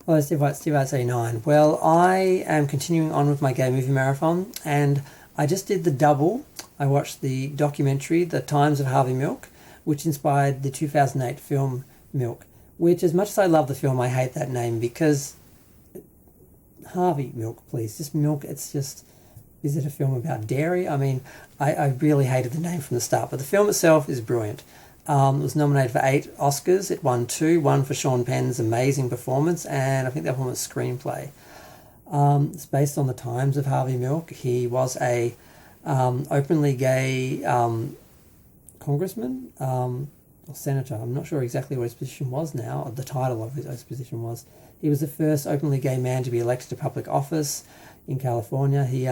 Hello, Steve White, Steve White 89. Well, I am continuing on with my gay movie marathon, and I just did the double. I watched the documentary, The Times of Harvey Milk, which inspired the 2008 film Milk, which, as much as I love the film, I hate that name because Harvey Milk, please, just milk. It's just, is it a film about dairy? I mean, I really hated the name from the start, but the film itself is brilliant. It was nominated for 8 Oscars. It won 2, one for Sean Penn's amazing performance, and I think the other one was screenplay. It's based on the times of Harvey Milk. He was a openly gay congressman or senator. I'm not sure exactly what his position was now, or the title of his position was. He was the first openly gay man to be elected to public office in California. He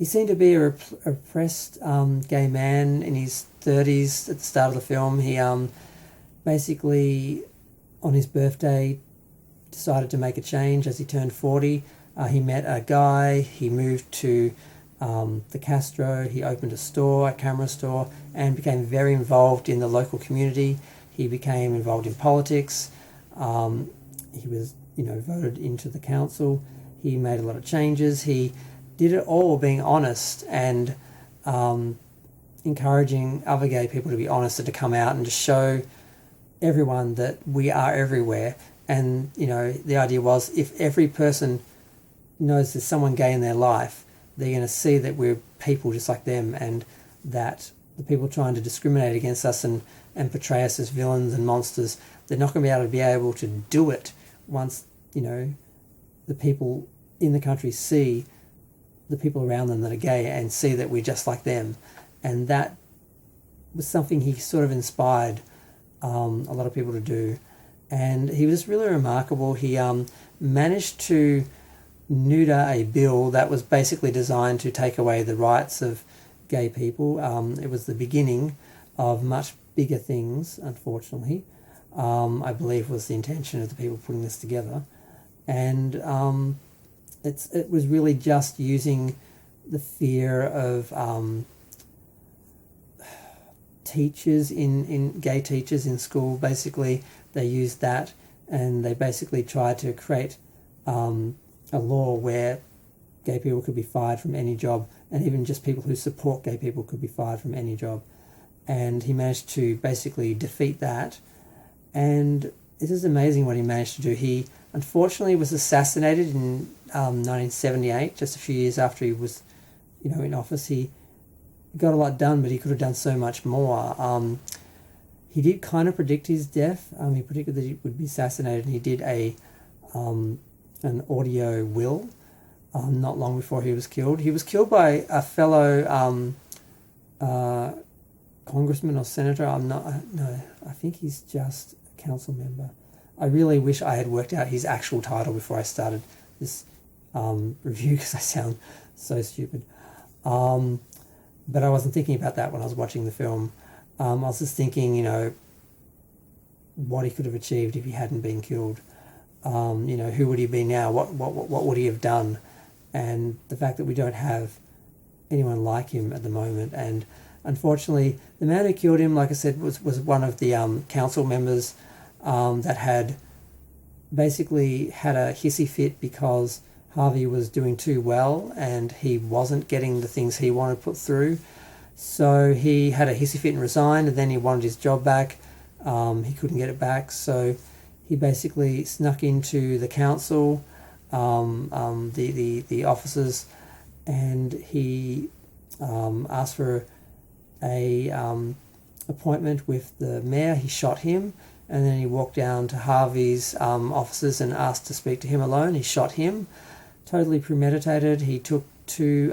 seemed to be a repressed gay man in his 30s at the start of the film. He basically, on his birthday, decided to make a change as he turned 40. He met a guy, he moved to the Castro, he opened a store, a camera store, and became very involved in the local community. He became involved in politics. He was, voted into the council. He made a lot of changes. He did it all being honest and encouraging other gay people to be honest and to come out and to show everyone that we are everywhere. And, the idea was if every person knows there's someone gay in their life, they're going to see that we're people just like them, and that the people trying to discriminate against us and portray us as villains and monsters, they're not going to be able to do it once, the people in the country see the people around them that are gay and see that we're just like them. And that was something he sort of inspired a lot of people to do. And he was really remarkable. He managed to neuter a bill that was basically designed to take away the rights of gay people. It was the beginning of much bigger things, unfortunately. I believe was the intention of the people putting this together. And it was really just using the fear of teachers in gay teachers in school. Basically, they used that, and they basically tried to create a law where gay people could be fired from any job, and even just people who support gay people could be fired from any job. And he managed to basically defeat that. And it is amazing what he managed to do. He unfortunately was assassinated in 1978, just a few years after he was, in office. He got a lot done, but he could have done so much more. He did kind of predict his death. He predicted that he would be assassinated, and he did an audio will not long before he was killed. He was killed by a fellow congressman or senator. I think he's just a council member. I really wish I had worked out his actual title before I started this review, because I sound so stupid. But I wasn't thinking about that when I was watching the film. I was just thinking, what he could have achieved if he hadn't been killed. Who would he be now? What would he have done? And the fact that we don't have anyone like him at the moment. And unfortunately, the man who killed him, like I said, was one of the council members that had basically had a hissy fit because Harvey was doing too well and he wasn't getting the things he wanted put through. So he had a hissy fit and resigned, and then he wanted his job back. He couldn't get it back, so he basically snuck into the council, the offices, and he asked for a appointment with the mayor. He shot him, and then he walked down to Harvey's offices and asked to speak to him alone. He shot him, totally premeditated. He took two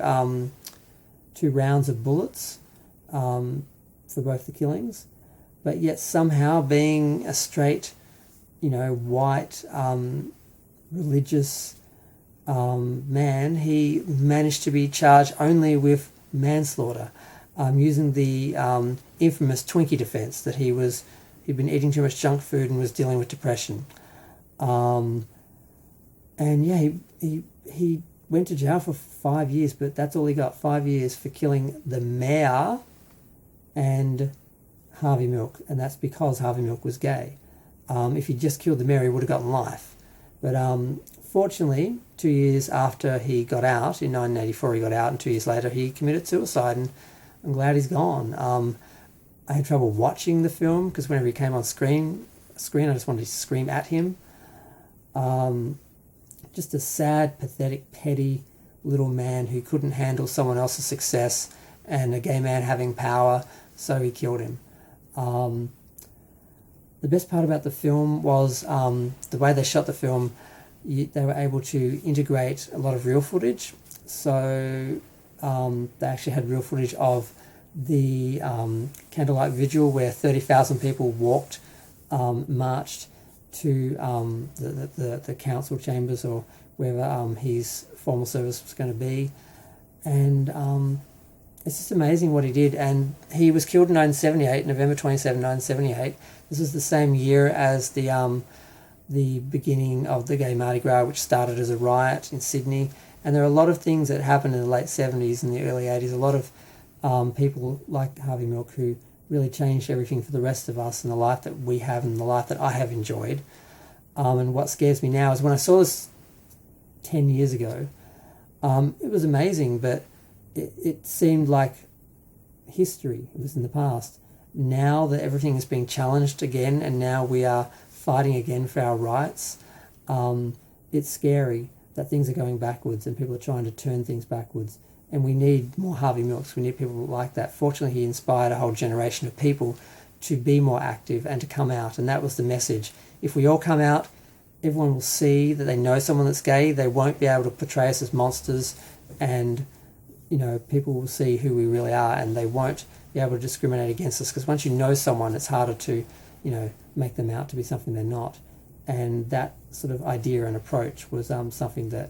rounds of bullets for both the killings, but yet somehow, being a straight, white, religious man, he managed to be charged only with manslaughter, using the infamous Twinkie defense that he'd been eating too much junk food and was dealing with depression. He went to jail for 5 years, but that's all he got, 5 years for killing the mayor and Harvey Milk, and that's because Harvey Milk was gay. If he just killed the mayor, he would have gotten life. But fortunately, 2 years after he got out, in 1984 he got out, and 2 years later he committed suicide, and I'm glad he's gone. I had trouble watching the film because whenever he came on screen, I just wanted to scream at him. Just a sad, pathetic, petty little man who couldn't handle someone else's success and a gay man having power, so he killed him. The best part about the film was the way they shot the film. They were able to integrate a lot of real footage. So they actually had real footage of the candlelight vigil where 30,000 people marched to the council chambers or wherever his formal service was going to be. And it's just amazing what he did. And he was killed in 1978, November 27, 1978. This was the same year as the beginning of the Gay Mardi Gras, which started as a riot in Sydney. And there are a lot of things that happened in the late 70s and the early 80s. A lot of people like Harvey Milk who really changed everything for the rest of us and the life that we have and the life that I have enjoyed. And what scares me now is when I saw this 10 years ago, it was amazing, but it seemed like history. It was in the past. Now that everything is being challenged again and now we are fighting again for our rights, it's scary that things are going backwards and people are trying to turn things backwards. And we need more Harvey Milks. We need people like that. Fortunately, he inspired a whole generation of people to be more active and to come out. And that was the message. If we all come out, everyone will see that they know someone that's gay. They won't be able to portray us as monsters. And, people will see who we really are and they won't be able to discriminate against us. Because once you know someone, it's harder to, make them out to be something they're not. And that sort of idea and approach was something that,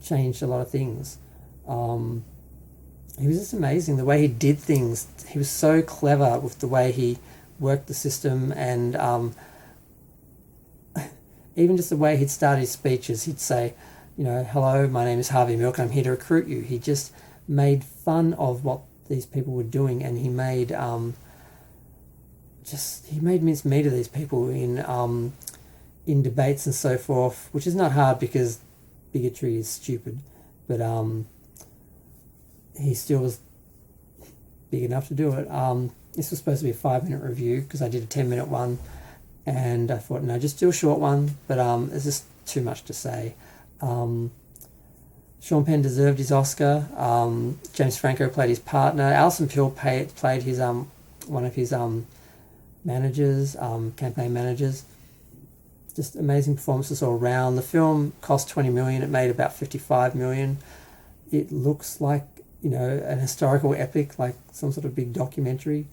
changed a lot of things. He was just amazing the way he did things. He was so clever with the way he worked the system, and even just the way he'd start his speeches. He'd say, hello, my name is Harvey Milk, I'm here to recruit you. He just made fun of what these people were doing, and he made mince meat of these people in debates and so forth, which is not hard because bigotry is stupid, but he still was big enough to do it. This was supposed to be a 5-minute review because I did a 10-minute one, and I thought, no, just do a short one, but it's just too much to say. Sean Penn deserved his Oscar. James Franco played his partner. Alison Pill played his one of his managers, campaign managers. Just amazing performances all around. The film cost $20 million. It made about $55 million. It looks like, an historical epic, like some sort of big documentary.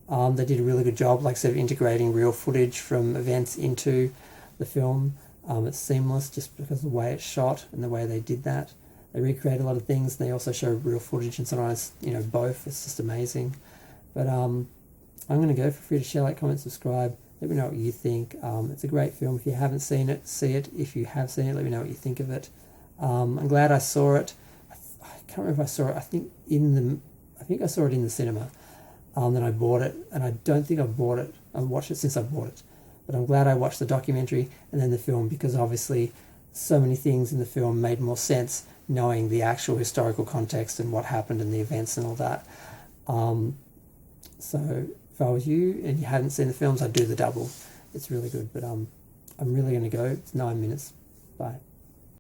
They did a really good job, like sort of integrating real footage from events into the film. It's seamless just because of the way it's shot and the way they did that. They recreate a lot of things. And they also show real footage and sometimes, both. It's just amazing. But I'm going to go. Feel free to share, like, comment, subscribe. Let me know what you think. It's a great film. If you haven't seen it, see it. If you have seen it, let me know what you think of it. I'm glad I saw it. I can't remember if I saw it. I think I saw it in the cinema. Then I bought it, and I don't think I've bought it. I've watched it since I bought it. But I'm glad I watched the documentary and then the film because obviously so many things in the film made more sense knowing the actual historical context and what happened and the events and all that. So if I was you and you hadn't seen the films, I'd do the double. It's really good, but I'm really going to go. It's 9 minutes. Bye.